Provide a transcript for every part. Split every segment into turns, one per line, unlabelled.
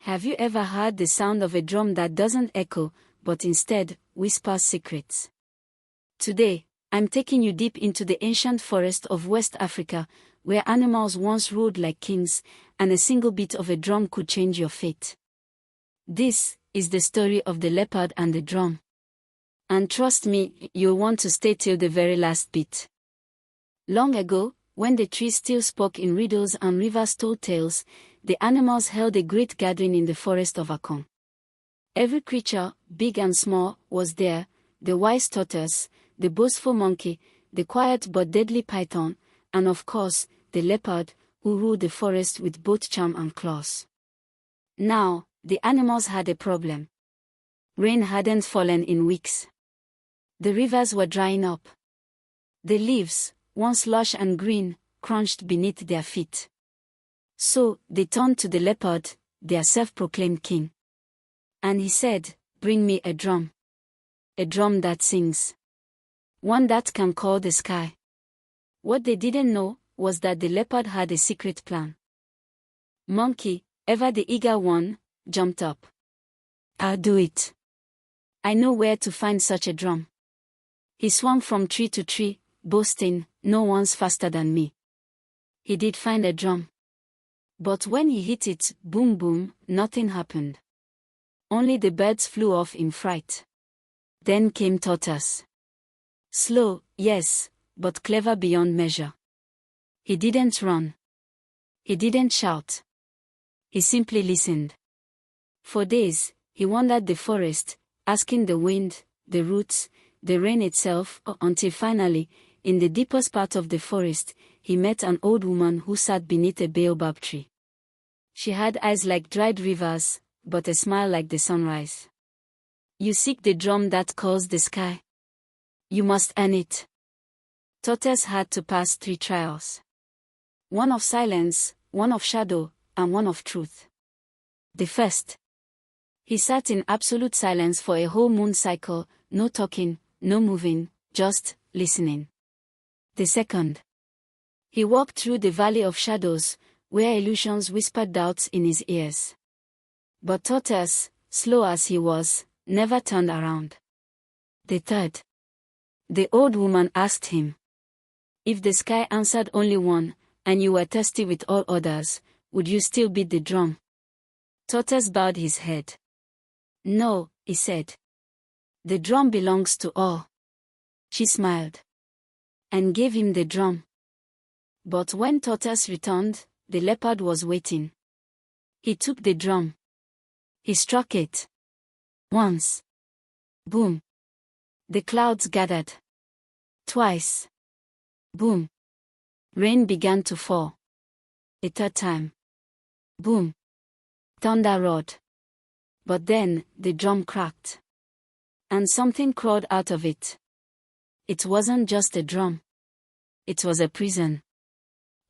Have you ever heard the sound of a drum that doesn't echo, but instead, whispers secrets? Today, I'm taking you deep into the ancient forest of West Africa, where animals once ruled like kings, and a single beat of a drum could change your fate. This is the story of the leopard and the drum. And trust me, you'll want to stay till the very last beat. Long ago, when the trees still spoke in riddles and rivers told tales, the animals held a great gathering in the forest of Akon. Every creature, big and small, was there: the wise tortoise, the boastful monkey, the quiet but deadly python, and of course, the leopard, who ruled the forest with both charm and claws. Now, the animals had a problem. Rain hadn't fallen in weeks. The rivers were drying up. The leaves, once lush and green, crunched beneath their feet. So, they turned to the leopard, their self-proclaimed king. And he said, "Bring me a drum. A drum that sings. One that can call the sky." What they didn't know was that the leopard had a secret plan. Monkey, ever the eager one, jumped up. "I'll do it. I know where to find such a drum." He swung from tree to tree, boasting, "No one's faster than me." He did find a drum. But when he hit it, boom boom, nothing happened. Only the birds flew off in fright. Then came Tortoise. Slow, yes, but clever beyond measure. He didn't run. He didn't shout. He simply listened. For days, he wandered the forest, asking the wind, the roots, the rain itself, until finally, in the deepest part of the forest, he met an old woman who sat beneath a baobab tree. She had eyes like dried rivers, but a smile like the sunrise. "You seek the drum that calls the sky. You must earn it." Tortoise had to pass 3 trials. One of silence, one of shadow, and one of truth. The first. He sat in absolute silence for a whole moon cycle, no talking, no moving, just listening. The second. He walked through the valley of shadows, where illusions whispered doubts in his ears. But Tortoise, slow as he was, never turned around. The third. The old woman asked him, "If the sky answered only one, and you were thirsty with all others, would you still beat the drum?" Tortoise bowed his head. "No," he said. "The drum belongs to all." She smiled. And gave him the drum. But when Tortoise returned, the leopard was waiting. He took the drum. He struck it. Once. Boom. The clouds gathered. Twice. Boom. Rain began to fall. A third time. Boom. Thunder roared. But then, the drum cracked. And something crawled out of it. It wasn't just a drum. It was a prison.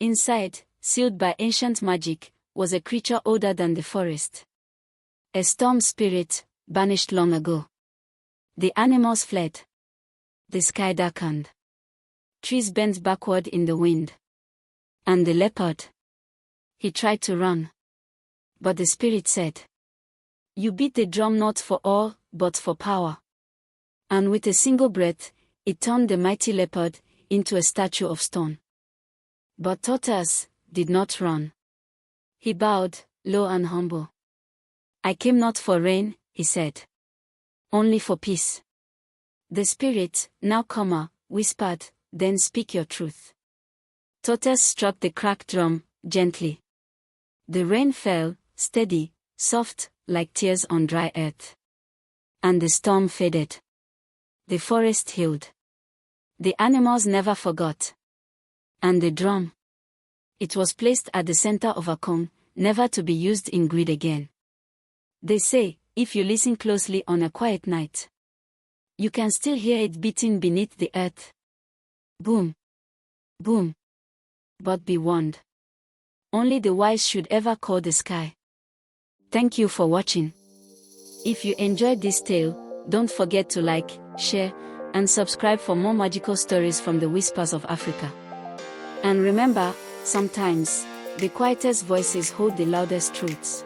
Inside, sealed by ancient magic, was a creature older than the forest. A storm spirit, banished long ago. The animals fled. The sky darkened. Trees bent backward in the wind. And the leopard. He tried to run. But the spirit said, "You beat the drum not for all, but for power." And with a single breath, it turned the mighty leopard into a statue of stone. But Tortoise did not run. He bowed, low and humble. "I came not for rain," he said. "Only for peace." The spirit, now calmer, whispered, "Then speak your truth." Tortoise struck the cracked drum, gently. The rain fell, steady, soft, like tears on dry earth. And the storm faded. The forest healed. The animals never forgot. And the drum. It was placed at the center of Akon, never to be used in greed again. They say, if you listen closely on a quiet night, you can still hear it beating beneath the earth. Boom. Boom. But be warned. Only the wise should ever call the sky. Thank you for watching. If you enjoyed this tale, don't forget to like, share, and subscribe for more magical stories from the whispers of Africa. And remember, sometimes, the quietest voices hold the loudest truths.